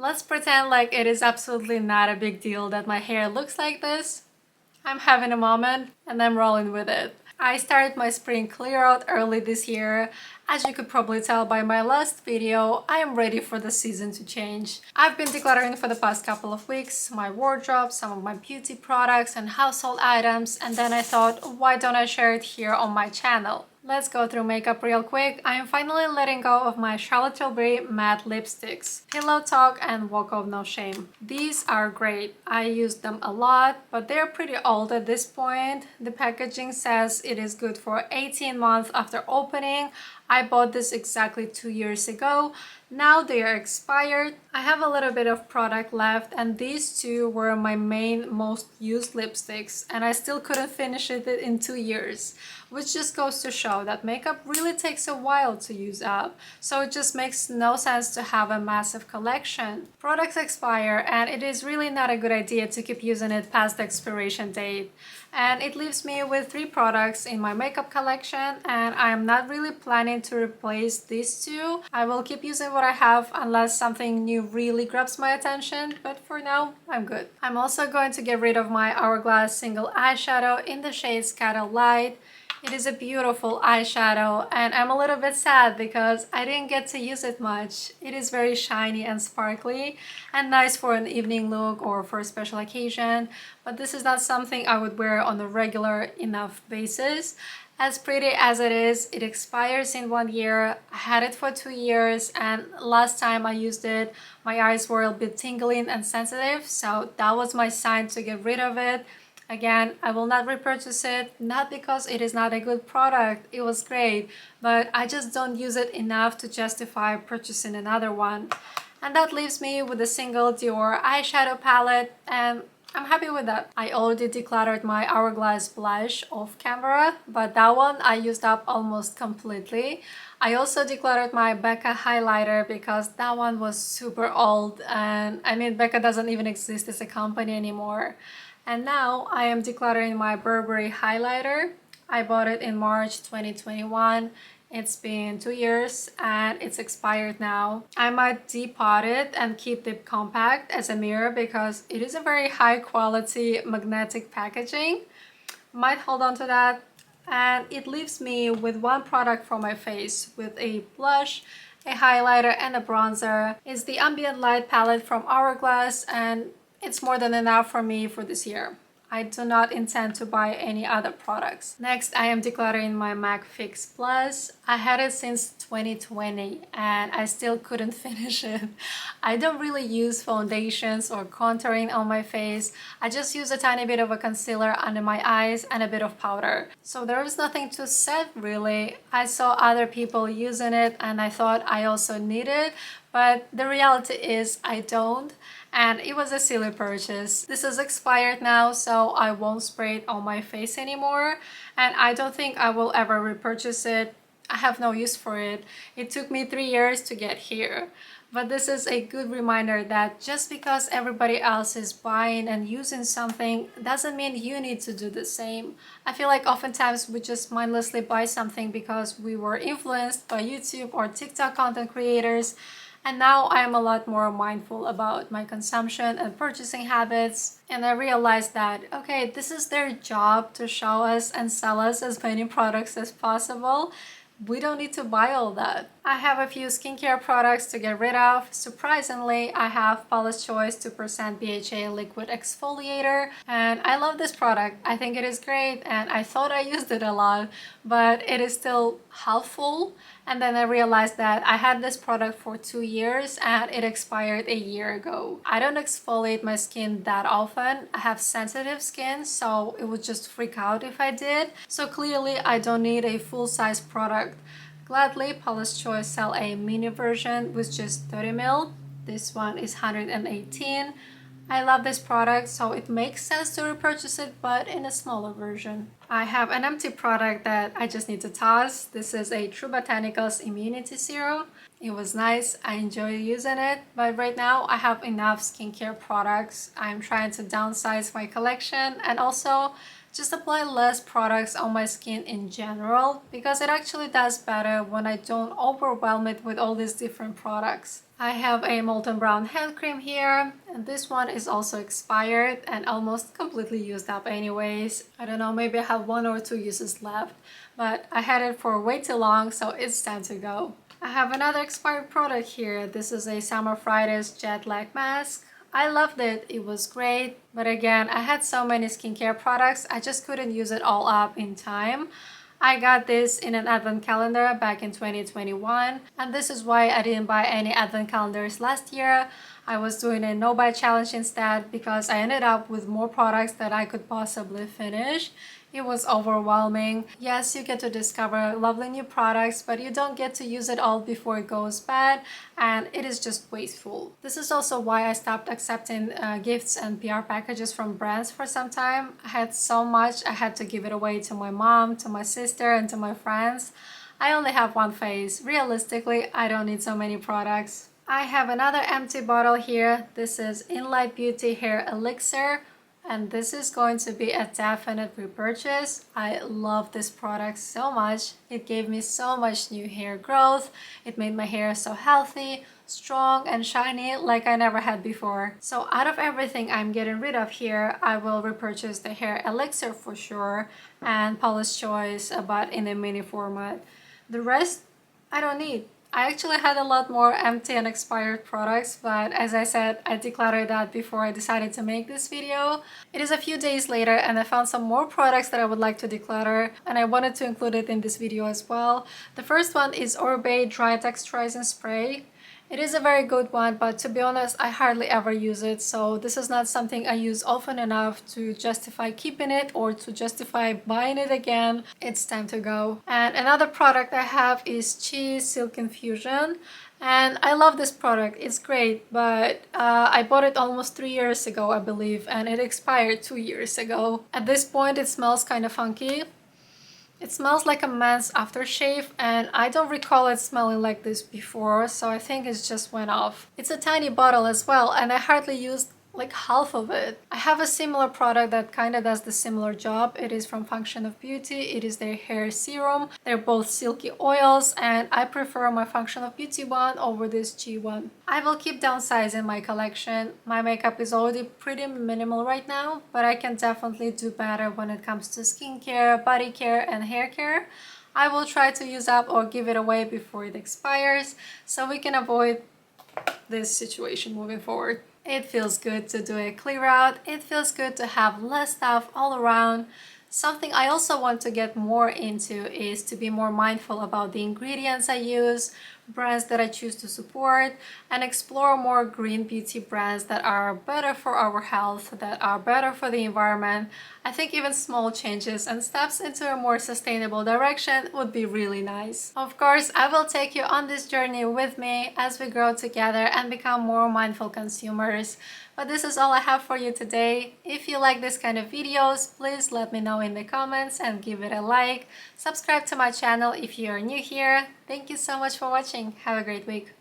Let's pretend like it is absolutely not a big deal that my hair looks like this. I'm having a moment and I'm rolling with it. I started my spring clear out early this year. As you could probably tell by my last video, I am ready for the season to change. I've been decluttering for the past couple of weeks, my wardrobe, some of my beauty products and household items, and then I thought, why don't I share it here on my channel? Let's go through makeup real quick. I am finally letting go of my Charlotte Tilbury matte lipsticks, Pillow Talk and Walk of No Shame. These are great. I use them a lot, but they're pretty old at this point. The packaging says it is good for 18 months after opening. I bought this exactly 2 years ago. Now they are expired. I have a little bit of product left, and these two were my most used lipsticks, and I still couldn't finish it in 2 years, which just goes to show that makeup really takes a while to use up, so it just makes no sense to have a massive collection. Products expire, and it is really not a good idea to keep using it past the expiration date. And it leaves me with 3 products in my makeup collection, and I'm not really planning to replace these two. I will keep using what I have unless something new really grabs my attention, but for now, I'm good. I'm also going to get rid of my Hourglass single eyeshadow in the shade Scatter Light. It is a beautiful eyeshadow, and I'm a little bit sad because I didn't get to use it much. It is very shiny and sparkly and nice for an evening look or for a special occasion, but this is not something I would wear on a regular enough basis. As pretty as it is, it expires in 1 year. I had it for 2 years, and last time I used it, my eyes were a bit tingling and sensitive, so that was my sign to get rid of it. Again, I will not repurchase it, not because it is not a good product, it was great, but I just don't use it enough to justify purchasing another one. And that leaves me with a single Dior eyeshadow palette, and I'm happy with that. I already decluttered my Hourglass blush off camera, but that one I used up almost completely. I also decluttered my Becca highlighter because that one was super old, and I mean, Becca doesn't even exist as a company anymore. And now I am decluttering my Burberry highlighter. I bought it in March 2021. It's been 2 years and it's expired now. I might depot it and keep it compact as a mirror because it is a very high quality magnetic packaging. Might hold on to that. And it leaves me with 1 product for my face, with a blush, a highlighter and a bronzer. It's the Ambient Light palette from Hourglass, and it's more than enough for me for this year. I do not intend to buy any other products. Next, I am decluttering my MAC Fix Plus. I had it since 2020 and I still couldn't finish it. I don't really use foundations or contouring on my face. I just use a tiny bit of a concealer under my eyes and a bit of powder. So there was nothing to set really. I saw other people using it and I thought I also need it, but the reality is I don't. And it was a silly purchase. This is expired now, so I won't spray it on my face anymore, and I don't think I will ever repurchase it. I have no use for it. It took me 3 years to get here. But this is a good reminder that just because everybody else is buying and using something doesn't mean you need to do the same. I feel like oftentimes we just mindlessly buy something because we were influenced by YouTube or TikTok content creators. And now I am a lot more mindful about my consumption and purchasing habits. And I realized that, okay, this is their job to show us and sell us as many products as possible. We don't need to buy all that. I have a few skincare products to get rid of. Surprisingly, I have Paula's Choice 2% BHA liquid exfoliator, and I love this product. I think it is great, and I thought I used it a lot, but it is still half full. And then I realized that I had this product for 2 years and it expired a year ago. I don't exfoliate my skin that often. I have sensitive skin, so it would just freak out if I did. So clearly I don't need a full-size product. Gladly, Paula's Choice sell a mini version with just 30 ml. This one is 118. I love this product, so it makes sense to repurchase it, but in a smaller version. I have an empty product that I just need to toss. This is a True Botanicals Immunity Serum. It was nice, I enjoy using it, but right now I have enough skincare products. I'm trying to downsize my collection and also just apply less products on my skin in general, because it actually does better when I don't overwhelm it with all these different products. I have a molten brown hand cream here, and this one is also expired and almost completely used up anyways. I don't know, maybe I have 1 or 2 uses left, but I had it for way too long, so it's time to go. I have another expired product here. This is a Summer Fridays jet lag mask. I loved it, it was great, but again, I had so many skincare products, I just couldn't use it all up in time. I got this in an advent calendar back in 2021, and this is why I didn't buy any advent calendars last year. I was doing a no buy challenge instead because I ended up with more products that I could possibly finish. It was overwhelming. Yes, you get to discover lovely new products, but you don't get to use it all before it goes bad, and it is just wasteful. This is also why I stopped accepting gifts and PR packages from brands for some time. I had so much, I had to give it away to my mom, to my sister, and to my friends. I only have one face. Realistically, I don't need so many products. I have another empty bottle here. This is Inlight Beauty Hair Elixir, and this is going to be a definite repurchase. I love this product so much. It gave me so much new hair growth. It made my hair so healthy, strong, and shiny like I never had before. So out of everything I'm getting rid of here, I will repurchase the hair elixir for sure, and Paula's Choice, but in a mini format. The rest I don't need. I actually had a lot more empty and expired products, but as I said, I decluttered that before I decided to make this video. It is a few days later and I found some more products that I would like to declutter, and I wanted to include it in this video as well. The first one is Oribe Dry Texturizing Spray. It is a very good one, but to be honest, I hardly ever use it, so this is not something I use often enough to justify keeping it or to justify buying it again. It's time to go. And another product I have is Cheese Silk Infusion. And I love this product, it's great, but I bought it almost 3 years ago, I believe, and it expired 2 years ago. At this point, it smells kind of funky. It smells like a man's aftershave, and I don't recall it smelling like this before, so I think it just went off. It's a tiny bottle as well, and I hardly used like half of it. I have a similar product that kind of does the similar job. It is from Function of Beauty. It is their hair serum. They're both silky oils, and I prefer my Function of Beauty one over this G one. I will keep downsizing my collection. My makeup is already pretty minimal right now, but I can definitely do better when it comes to skincare, body care, and hair care. I will try to use up or give it away before it expires, so we can avoid this situation moving forward. It feels good to do a clear out. It feels good to have less stuff all around. Something I also want to get more into is to be more mindful about the ingredients I use, brands that I choose to support, and explore more green beauty brands that are better for our health, that are better for the environment. I think even small changes and steps into a more sustainable direction would be really nice. Of course, I will take you on this journey with me as we grow together and become more mindful consumers. But this is all I have for you today. If you like this kind of videos, please let me know in the comments and give it a like. Subscribe to my channel if you are new here. Thank you so much for watching. Have a great week.